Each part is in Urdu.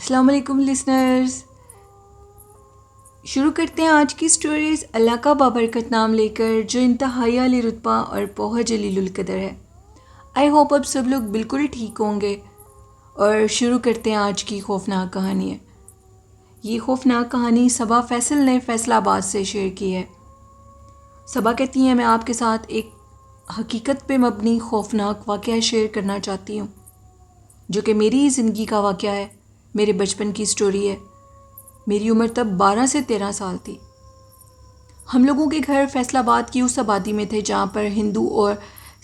السلام علیکم لسنرز، شروع کرتے ہیں آج کی سٹوریز اللہ کا بابرکت نام لے کر، جو انتہائی عالی رتبہ اور بہت جلیل القدر ہے۔ آئی ہوپ اب سب لوگ بالکل ٹھیک ہوں گے، اور شروع کرتے ہیں آج کی خوفناک کہانی ہے۔ یہ خوفناک کہانی صبا فیصل نے فیصل آباد سے شیئر کی ہے۔ صبا کہتی ہیں میں آپ کے ساتھ ایک حقیقت پہ مبنی خوفناک واقعہ شیئر کرنا چاہتی ہوں، جو کہ میری ہی زندگی کا واقعہ ہے، میرے بچپن کی سٹوری ہے۔ میری عمر تب 12 سے 13 سال تھی۔ ہم لوگوں کے گھر فیصل آباد کی اس آبادی میں تھے جہاں پر ہندو اور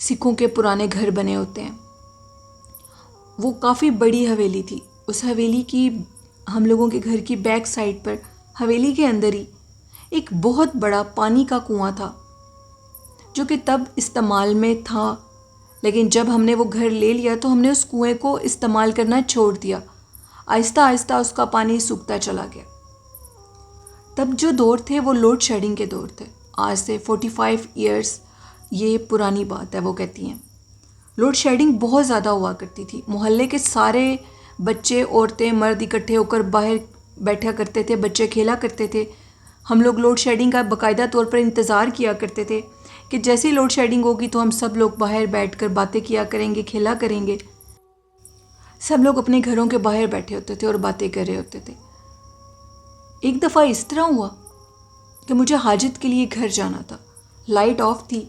سکھوں کے پرانے گھر بنے ہوتے ہیں۔ وہ کافی بڑی حویلی تھی۔ اس حویلی کی ہم لوگوں کے گھر کی بیک سائڈ پر حویلی کے اندر ہی ایک بہت بڑا پانی کا کنواں تھا، جو کہ تب استعمال میں تھا، لیکن جب ہم نے وہ گھر لے لیا تو ہم نے اس کنویں کو استعمال کرنا چھوڑ دیا۔ آہستہ آہستہ اس کا پانی سوکھتا چلا گیا۔ تب جو دور تھے وہ لوڈ شیڈنگ کے دور تھے۔ آج سے 45 ایئرس یہ پرانی بات ہے۔ وہ کہتی ہیں لوڈ شیڈنگ بہت زیادہ ہوا کرتی تھی۔ محلے کے سارے بچے، عورتیں، مرد اکٹھے ہو کر باہر بیٹھا کرتے تھے، بچے کھیلا کرتے تھے۔ ہم لوگ لوڈ شیڈنگ کا باقاعدہ طور پر انتظار کیا کرتے تھے کہ جیسے ہی لوڈ شیڈنگ ہوگی تو ہم سب لوگ باہر بیٹھ کر باتیں کیا کریں گے، کھیلا کریں گے۔ سب لوگ اپنے گھروں کے باہر بیٹھے ہوتے تھے اور باتیں کر رہے ہوتے تھے۔ ایک دفعہ اس طرح ہوا کہ مجھے حاجت کے لیے گھر جانا تھا۔ لائٹ آف تھی۔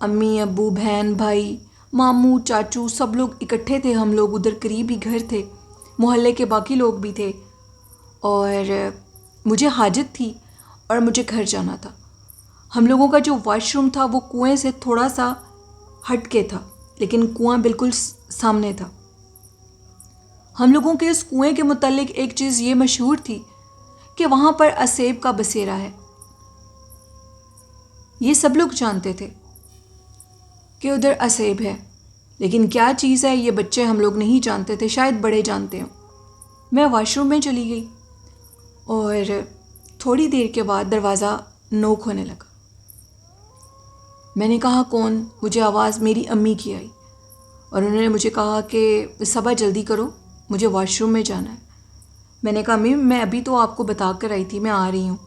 امی، ابو، بہن، بھائی، ماموں، چاچو سب لوگ اکٹھے تھے۔ ہم لوگ ادھر قریب ہی گھر تھے، محلے کے باقی لوگ بھی تھے، اور مجھے حاجت تھی اور مجھے گھر جانا تھا۔ ہم لوگوں کا جو واش روم تھا وہ کنویں سے تھوڑا سا ہٹ کے تھا، لیکن کنواں بالکل سامنے تھا۔ ہم لوگوں کے اس کنویں کے متعلق ایک چیز یہ مشہور تھی کہ وہاں پر اسیب کا بسیرا ہے۔ یہ سب لوگ جانتے تھے کہ ادھر اسیب ہے، لیکن کیا چیز ہے یہ بچے ہم لوگ نہیں جانتے تھے، شاید بڑے جانتے ہوں۔ میں واش روم میں چلی گئی اور تھوڑی دیر کے بعد دروازہ نوک ہونے لگا۔ میں نے کہا کون؟ مجھے آواز میری امی کی آئی، اور انہوں نے مجھے کہا کہ صبا جلدی کرو، مجھے واش روم میں جانا ہے۔ میں نے کہا امی میں ابھی تو آپ کو بتا کر آئی تھی، میں آ رہی ہوں۔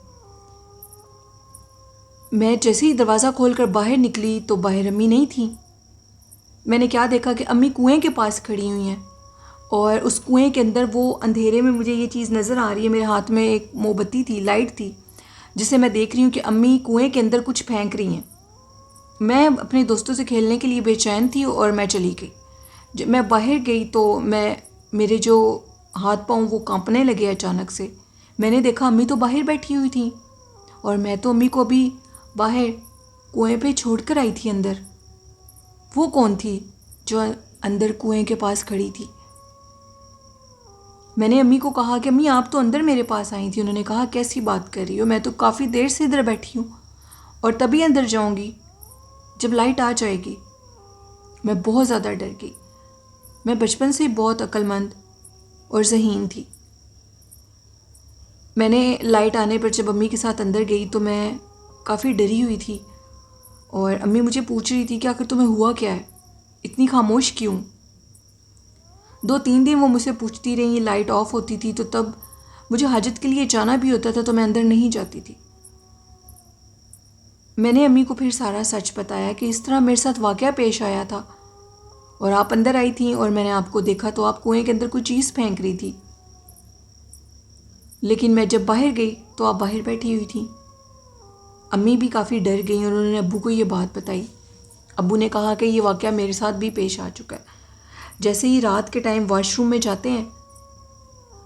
میں جیسے ہی دروازہ کھول کر باہر نکلی تو باہر امی نہیں تھیں۔ میں نے کیا دیکھا کہ امی کنویں کے پاس کھڑی ہوئی ہیں، اور اس کنویں کے اندر وہ اندھیرے میں مجھے یہ چیز نظر آ رہی ہے۔ میرے ہاتھ میں ایک موم بتی تھی، لائٹ تھی، جسے میں دیکھ رہی ہوں کہ امی کنویں کے اندر کچھ پھینک رہی ہیں۔ میں اپنے دوستوں سے کھیلنے کے لیے بے چین تھی اور میں چلی گئی۔ جب میں باہر گئی تو میرے جو ہاتھ پاؤں وہ کانپنے لگے اچانک سے۔ میں نے دیکھا امی تو باہر بیٹھی ہوئی تھیں، اور میں تو امی کو ابھی باہر کنویں پہ چھوڑ کر آئی تھی اندر۔ وہ کون تھی جو اندر کنویں کے پاس کھڑی تھی؟ میں نے امی کو کہا کہ امی آپ تو اندر میرے پاس آئی تھی۔ انہوں نے کہا کیسی بات کر رہی ہو، میں تو کافی دیر سے ادھر بیٹھی ہوں اور تبھی اندر جاؤں گی جب لائٹ آ جائے گی۔ میں بہت زیادہ ڈر گئی۔ میں بچپن سے بہت عقل مند اور ذہین تھی۔ میں نے لائٹ آنے پر جب امی کے ساتھ اندر گئی تو میں کافی ڈری ہوئی تھی، اور امی مجھے پوچھ رہی تھی کہ آخر تمہیں ہوا کیا ہے، اتنی خاموش کیوں؟ 2-3 دن وہ مجھ سے پوچھتی رہی۔ لائٹ آف ہوتی تھی تو تب مجھے حاجت کے لیے جانا بھی ہوتا تھا تو میں اندر نہیں جاتی تھی۔ میں نے امی کو پھر سارا سچ بتایا کہ اس طرح میرے ساتھ واقعہ پیش آیا تھا، اور آپ اندر آئی تھیں اور میں نے آپ کو دیکھا تو آپ کنویں کے اندر کوئی چیز پھینک رہی تھی، لیکن میں جب باہر گئی تو آپ باہر بیٹھی ہوئی تھیں۔ امی بھی کافی ڈر گئیں اور انہوں نے ابو کو یہ بات بتائی۔ ابو نے کہا کہ یہ واقعہ میرے ساتھ بھی پیش آ چکا ہے۔ جیسے ہی رات کے ٹائم واش روم میں جاتے ہیں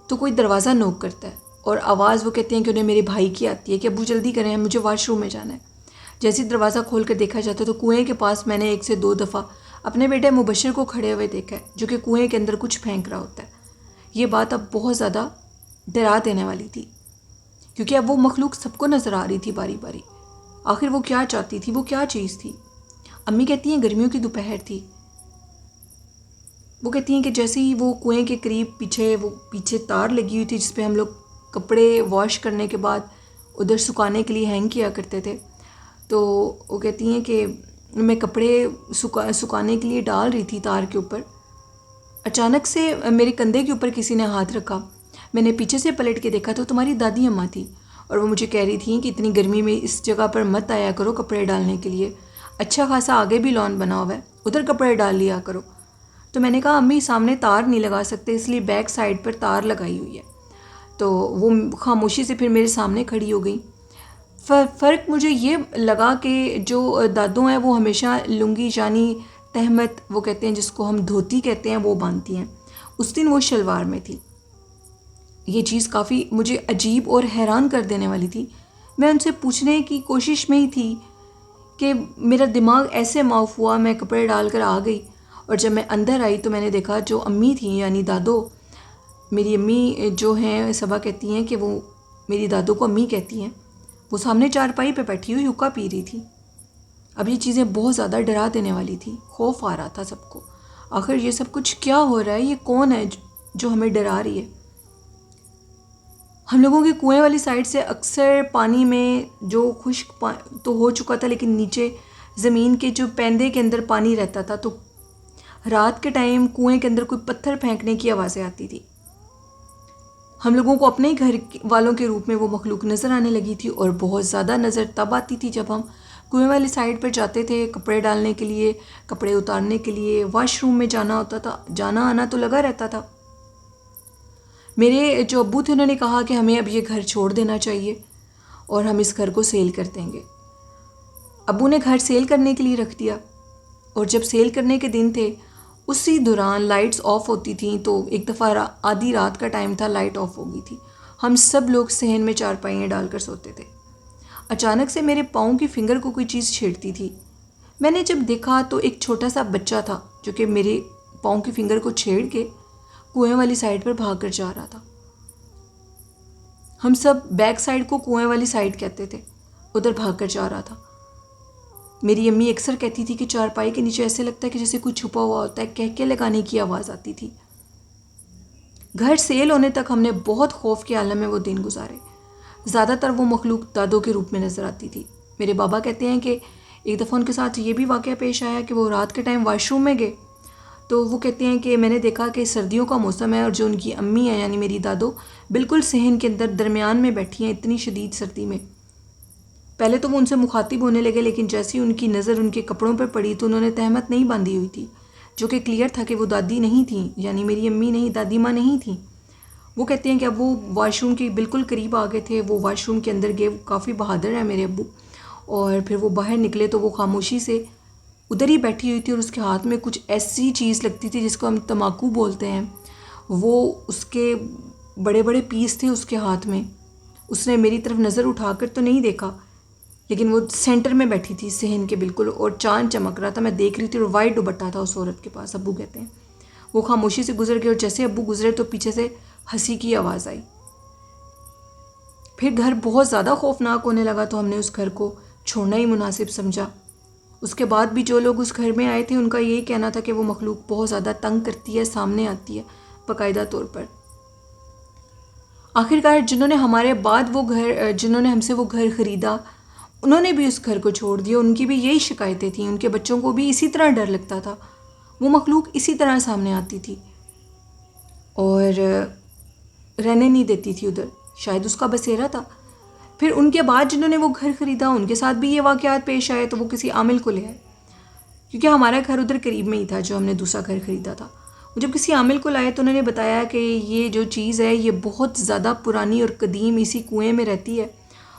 تو کوئی دروازہ نوک کرتا ہے، اور آواز وہ کہتے ہیں کہ انہیں میرے بھائی کی آتی ہے کہ ابو جلدی کریں، مجھے واش روم میں جانا ہے۔ جیسے ہی دروازہ کھول کر دیکھا جاتا ہے تو کنویں کے پاس میں نے 1 سے 2 دفعہ اپنے بیٹے مبشر کو کھڑے ہوئے دیکھا ہے، جو کہ کنویں کے اندر کچھ پھینک رہا ہوتا ہے۔ یہ بات اب بہت زیادہ ڈرا دینے والی تھی، کیونکہ اب وہ مخلوق سب کو نظر آ رہی تھی باری باری۔ آخر وہ کیا چاہتی تھی، وہ کیا چیز تھی؟ امی کہتی ہیں گرمیوں کی دوپہر تھی۔ وہ کہتی ہیں کہ جیسے ہی وہ کنویں کے قریب پیچھے تار لگی ہوئی تھی جس پہ ہم لوگ کپڑے واش کرنے کے بعد ادھر سکھانے کے لیے ہینگ کیا کرتے تھے، تو وہ کہتی ہیں کہ میں کپڑے سکھانے کے لیے ڈال رہی تھی تار کے اوپر، اچانک سے میرے کندھے کے اوپر کسی نے ہاتھ رکھا۔ میں نے پیچھے سے پلٹ کے دیکھا تو تمہاری دادی اماں تھی، اور وہ مجھے کہہ رہی تھیں کہ اتنی گرمی میں اس جگہ پر مت آیا کرو کپڑے ڈالنے کے لیے، اچھا خاصا آگے بھی لان بنا ہوا ہے، ادھر کپڑے ڈال لیا کرو۔ تو میں نے کہا امی سامنے تار نہیں لگا سکتے، اس لیے بیک سائڈ پر تار لگائی ہوئی ہے۔ تو وہ خاموشی سے پھر میرے سامنے کھڑی ہو گئی۔ فرق مجھے یہ لگا کہ جو دادو ہیں وہ ہمیشہ لنگی یعنی تہمت وہ کہتے ہیں جس کو ہم دھوتی کہتے ہیں وہ باندھتی ہیں، اس دن وہ شلوار میں تھی۔ یہ چیز کافی مجھے عجیب اور حیران کر دینے والی تھی۔ میں ان سے پوچھنے کی کوشش میں ہی تھی کہ میرا دماغ ایسے معاف ہوا، میں کپڑے ڈال کر آ گئی، اور جب میں اندر آئی تو میں نے دیکھا جو امی تھیں یعنی دادو، میری امی جو ہیں صبا کہتی ہیں کہ وہ میری دادو کو امی کہتی ہیں، وہ سامنے چارپائی پہ بیٹھی ہوئی حقہ پی رہی تھی۔ اب یہ چیزیں بہت زیادہ ڈرا دینے والی تھی، خوف آ رہا تھا سب کو، آخر یہ سب کچھ کیا ہو رہا ہے، یہ کون ہے جو ہمیں ڈرا رہی ہے۔ ہم لوگوں کے کنویں والی سائڈ سے اکثر پانی میں جو خشک تو ہو چکا تھا، لیکن نیچے زمین کے جو پیندے کے اندر پانی رہتا تھا، تو رات کے ٹائم کنویں کے اندر کوئی پتھر پھینکنے کی آوازیں آتی تھی۔ ہم لوگوں کو اپنے ہی گھر والوں کے روپ میں وہ مخلوق نظر آنے لگی تھی، اور بہت زیادہ نظر تب آتی تھی جب ہم کنویں والی سائڈ پر جاتے تھے کپڑے ڈالنے کے لیے، کپڑے اتارنے کے لیے، واش روم میں جانا ہوتا تھا، جانا آنا تو لگا رہتا تھا۔ میرے جو ابو تھے انہوں نے کہا کہ ہمیں اب یہ گھر چھوڑ دینا چاہیے اور ہم اس گھر کو سیل کر دیں گے۔ ابو نے گھر سیل کرنے کے لیے رکھ دیا، اور جب سیل کرنے کے دن تھے اسی دوران لائٹس آف ہوتی تھیں، تو ایک دفعہ آدھی رات کا ٹائم تھا، لائٹ آف ہو گئی تھی، ہم سب لوگ صحن میں چارپائیاں ڈال کر سوتے تھے۔ اچانک سے میرے پاؤں کی فنگر کو کوئی چیز چھیڑتی تھی۔ میں نے جب دیکھا تو ایک چھوٹا سا بچہ تھا جو کہ میرے پاؤں کی فنگر کو چھیڑ کے کنویں والی سائڈ پر بھاگ کر جا رہا تھا۔ ہم سب بیک سائڈ کو کنویں والی سائڈ کہتے تھے، ادھر بھاگ کر جا رہا تھا۔ میری امی اکثر کہتی تھی کہ چارپائی کے نیچے ایسے لگتا ہے کہ جیسے کوئی چھپا ہوا ہوتا ہے، کہکے لگانے کی آواز آتی تھی۔ گھر سیل ہونے تک ہم نے بہت خوف کے عالم میں وہ دن گزارے۔ زیادہ تر وہ مخلوق دادو کے روپ میں نظر آتی تھی۔ میرے بابا کہتے ہیں کہ ایک دفعہ ان کے ساتھ یہ بھی واقعہ پیش آیا کہ وہ رات کے ٹائم واش روم میں گئے، تو وہ کہتے ہیں کہ میں نے دیکھا کہ سردیوں کا موسم ہے، اور جو ان کی امی ہیں یعنی میری دادو بالکل صحن کے اندر درمیان میں بیٹھی ہیں اتنی شدید سردی میں۔ پہلے تو وہ ان سے مخاطب ہونے لگے، لیکن جیسے ان کی نظر ان کے کپڑوں پر پڑی تو انہوں نے تہمت نہیں باندھی ہوئی تھی، جو کہ کلیئر تھا کہ وہ دادی نہیں تھیں، یعنی میری امی نہیں، دادی ماں نہیں تھیں۔ وہ کہتے ہیں کہ اب وہ واش روم کے بالکل قریب آ گئے تھے، وہ واش روم کے اندر گئے، کافی بہادر ہیں میرے ابو، اور پھر وہ باہر نکلے تو وہ خاموشی سے ادھر ہی بیٹھی ہوئی تھی، اور اس کے ہاتھ میں کچھ ایسی چیز لگتی تھی جس کو ہم تماکو بولتے ہیں، وہ اس کے بڑے بڑے پیس تھے اس کے ہاتھ میں۔ اس نے میری طرف نظر اٹھا کر تو نہیں دیکھا، لیکن وہ سینٹر میں بیٹھی تھی صحن کے بالکل، اور چاند چمک رہا تھا، میں دیکھ رہی تھی، اور وائٹ دوپٹہ تھا اس عورت کے پاس، ابو کہتے ہیں۔ وہ خاموشی سے گزر گئے، اور جیسے ابو گزرے تو پیچھے سے ہنسی کی آواز آئی۔ پھر گھر بہت زیادہ خوفناک ہونے لگا، تو ہم نے اس گھر کو چھوڑنا ہی مناسب سمجھا۔ اس کے بعد بھی جو لوگ اس گھر میں آئے تھے ان کا یہی کہنا تھا کہ وہ مخلوق بہت زیادہ تنگ کرتی ہے، سامنے آتی ہے باقاعدہ طور پر۔ آخرکار جنہوں نے ہمارے بعد جنہوں نے ہم سے وہ گھر خریدا، انہوں نے بھی اس گھر کو چھوڑ دیا، ان کی بھی یہی شکایتیں تھیں، ان کے بچوں کو بھی اسی طرح ڈر لگتا تھا، وہ مخلوق اسی طرح سامنے آتی تھی اور رہنے نہیں دیتی تھی ادھر، شاید اس کا بسیرا تھا۔ پھر ان کے بعد جنہوں نے وہ گھر خریدا ان کے ساتھ بھی یہ واقعات پیش آئے، تو وہ کسی عامل کو لے آئے، کیونکہ ہمارا گھر ادھر قریب میں ہی تھا جو ہم نے دوسرا گھر خریدا تھا۔ جب کسی عامل کو لائے تو انہوں نے بتایا کہ یہ جو چیز ہے یہ بہت زیادہ پرانی اور قدیم اسی کنویں میں رہتی ہے،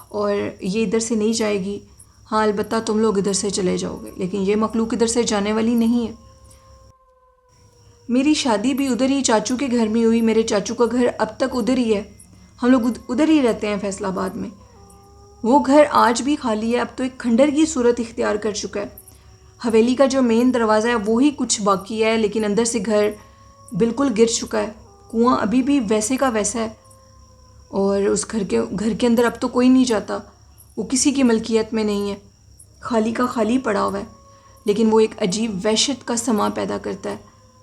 اور یہ ادھر سے نہیں جائے گی، ہاں البتہ تم لوگ ادھر سے چلے جاؤ گے، لیکن یہ مخلوق ادھر سے جانے والی نہیں ہے۔ میری شادی بھی ادھر ہی چاچو کے گھر میں ہوئی، میرے چاچو کا گھر اب تک ادھر ہی ہے، ہم لوگ ادھر ہی رہتے ہیں فیصل آباد میں۔ وہ گھر آج بھی خالی ہے، اب تو ایک کھنڈر کی صورت اختیار کر چکا ہے۔ حویلی کا جو مین دروازہ ہے وہی کچھ باقی ہے، لیکن اندر سے گھر بالکل گر چکا ہے، کنواں ابھی بھی ویسے کا ویسا ہے، اور اس گھر کے اندر اب تو کوئی نہیں جاتا، وہ کسی کی ملکیت میں نہیں ہے، خالی کا خالی پڑا ہوا ہے، لیکن وہ ایک عجیب وحشت کا سما پیدا کرتا ہے،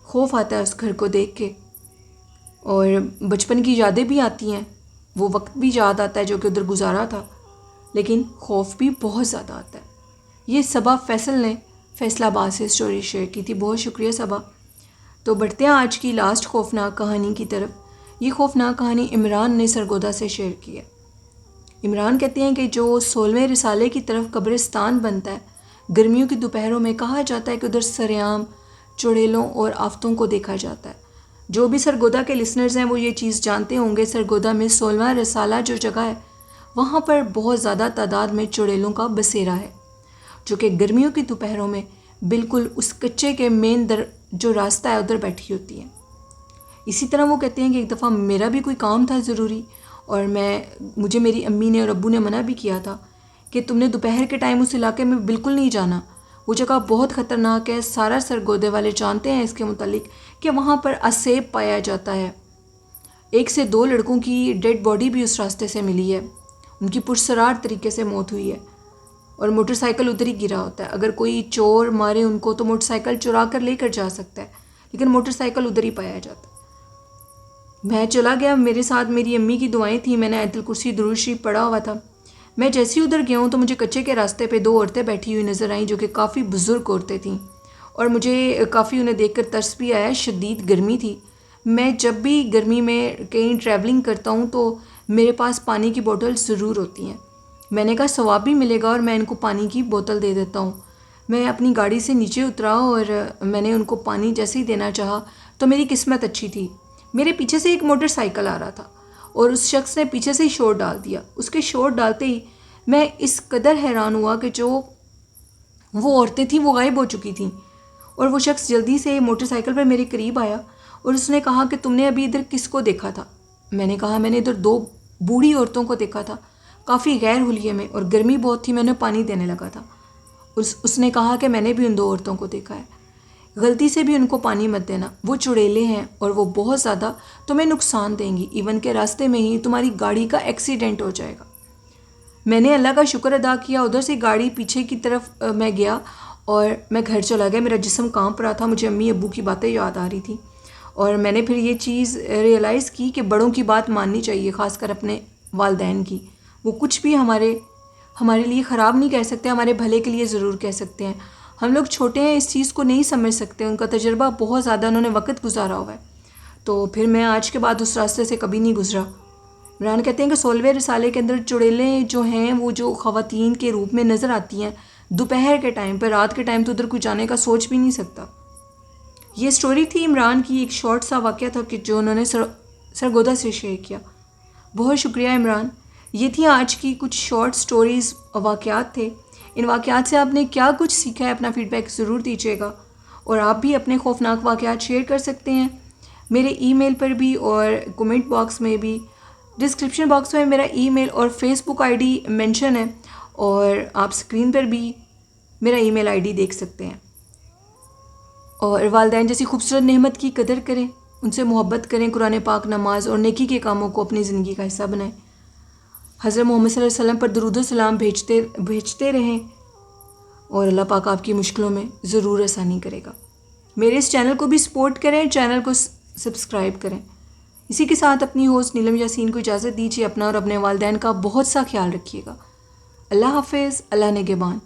خوف آتا ہے اس گھر کو دیکھ کے، اور بچپن کی یادیں بھی آتی ہیں، وہ وقت بھی یاد آتا ہے جو کہ ادھر گزارا تھا، لیکن خوف بھی بہت زیادہ آتا ہے۔ یہ صبا فیصل نے فیصل آباد سے اسٹوری شیئر کی تھی، بہت شکریہ صبا۔ تو بڑھتے ہیں آج کی لاسٹ خوفناک کہانی کی طرف۔ یہ خوفناک کہانی عمران نے سرگودا سے شیئر کی ہے۔ عمران کہتے ہیں کہ جو 16ویں رسالے کی طرف قبرستان بنتا ہے، گرمیوں کی دوپہروں میں کہا جاتا ہے کہ ادھر سریام چڑیلوں اور آفتوں کو دیکھا جاتا ہے۔ جو بھی سرگودا کے لسنرز ہیں وہ یہ چیز جانتے ہوں گے، سرگودا میں 16واں رسالہ جو جگہ ہے وہاں پر بہت زیادہ تعداد میں چڑیلوں کا بسیرا ہے، جو کہ گرمیوں کی دوپہروں میں بالکل اس کچے کے مین جو راستہ ہے ادھر بیٹھی ہوتی ہیں۔ اسی طرح وہ کہتے ہیں کہ ایک دفعہ میرا بھی کوئی کام تھا ضروری، اور مجھے میری امی نے اور ابو نے منع بھی کیا تھا کہ تم نے دوپہر کے ٹائم اس علاقے میں بالکل نہیں جانا، وہ جگہ بہت خطرناک ہے، سارا سرگودے والے جانتے ہیں اس کے متعلق کہ وہاں پر اسیب پایا جاتا ہے۔ 1 سے 2 لڑکوں کی ڈیڈ باڈی بھی اس راستے سے ملی ہے، ان کی پرسرار طریقے سے موت ہوئی ہے، اور موٹر سائیکل ادھر ہی گرا ہوتا ہے۔ اگر کوئی چور مارے ان کو تو موٹر سائیکل چرا کر لے کر جا سکتا ہے، لیکن موٹر سائیکل ادھر ہی پایا جاتا ہے۔ میں چلا گیا، میرے ساتھ میری امی کی دعائیں تھیں، میں نے آیت الکرسی درود شریف پڑھا ہوا تھا۔ میں جیسے ہی ادھر گیا ہوں تو مجھے کچے کے راستے پہ 2 عورتیں بیٹھی ہوئی نظر آئیں جو کہ کافی بزرگ عورتیں تھیں، اور مجھے کافی انہیں دیکھ کر ترس بھی آیا، شدید گرمی تھی۔ میں جب بھی گرمی میں کہیں ٹریولنگ کرتا ہوں تو میرے پاس پانی کی بوتل ضرور ہوتی ہیں۔ میں نے کہا ثواب بھی ملے گا اور میں ان کو پانی کی بوتل دے دیتا ہوں۔ میں اپنی گاڑی سے نیچے اترا اور میں نے ان کو پانی جیسے ہی دینا چاہا تو میری قسمت اچھی تھی، میرے پیچھے سے ایک موٹر سائیکل آ رہا تھا اور اس شخص نے پیچھے سے ہی شور ڈال دیا۔ اس کے شور ڈالتے ہی میں اس قدر حیران ہوا کہ جو وہ عورتیں تھیں وہ غائب ہو چکی تھیں، اور وہ شخص جلدی سے موٹر سائیکل پر میرے قریب آیا اور اس نے کہا کہ تم نے ابھی ادھر کس کو دیکھا تھا؟ میں نے کہا میں نے ادھر 2 بوڑھی عورتوں کو دیکھا تھا، کافی غیر حلیے میں، اور گرمی بہت تھی، میں نے پانی دینے لگا تھا۔ اس نے کہا کہ میں نے بھی ان 2 عورتوں کو دیکھا ہے، غلطی سے بھی ان کو پانی مت دینا، وہ چڑیلے ہیں اور وہ بہت زیادہ تمہیں نقصان دیں گی، ایون کے راستے میں ہی تمہاری گاڑی کا ایکسیڈنٹ ہو جائے گا۔ میں نے اللہ کا شکر ادا کیا، ادھر سے گاڑی پیچھے کی طرف میں گیا اور میں گھر چلا گیا، میرا جسم کانپ رہا تھا، مجھے امی ابو کی باتیں یاد آ رہی تھیں، اور میں نے پھر یہ چیز ریئلائز کی کہ بڑوں کی بات ماننی چاہیے، خاص کر اپنے والدین کی۔ وہ کچھ بھی ہمارے لیے خراب نہیں کہہ سکتے، ہمارے بھلے کے لیے ضرور کہہ سکتے ہیں۔ ہم لوگ چھوٹے ہیں، اس چیز کو نہیں سمجھ سکتے، ان کا تجربہ بہت زیادہ، انہوں نے وقت گزارا ہوا ہے۔ تو پھر میں آج کے بعد اس راستے سے کبھی نہیں گزرا۔ عمران کہتے ہیں کہ 16ویں رسالے کے اندر چڑیلیں جو ہیں وہ جو خواتین کے روپ میں نظر آتی ہیں دوپہر کے ٹائم پہ، رات کے ٹائم تو ادھر کوئی جانے کا سوچ بھی نہیں سکتا۔ یہ سٹوری تھی عمران کی، ایک شارٹ سا واقعہ تھا کہ جو انہوں نے سرگودا سے شیئر کیا۔ بہت شکریہ عمران۔ یہ تھی آج کی کچھ شارٹ سٹوریز، واقعات تھے۔ ان واقعات سے آپ نے کیا کچھ سیکھا ہے اپنا فیڈ بیک ضرور دیجیے گا، اور آپ بھی اپنے خوفناک واقعات شیئر کر سکتے ہیں میرے ای میل پر بھی اور کومنٹ باکس میں بھی۔ ڈسکرپشن باکس میں میرا ای میل اور Facebook I D mention ہے، اور آپ اسکرین پر بھی میرا ای میل آئی ڈی دیکھ سکتے ہیں۔ اور والدین جیسی خوبصورت نعمت کی قدر کریں، ان سے محبت کریں، قرآن پاک، نماز اور نیکی کے کاموں کو اپنی زندگی کا حصہ بنائیں، حضرت محمد صلی اللہ علیہ وسلم پر درود و سلام بھیجتے رہیں، اور اللہ پاک آپ کی مشکلوں میں ضرور آسانی کرے گا۔ میرے اس چینل کو بھی سپورٹ کریں، چینل کو سبسکرائب کریں۔ اسی کے ساتھ اپنی ہوسٹ نیلم یاسین کو اجازت دیجیے، اپنا اور اپنے والدین کا بہت سا خیال رکھیے گا۔ اللہ حافظ، اللہ نگہبان۔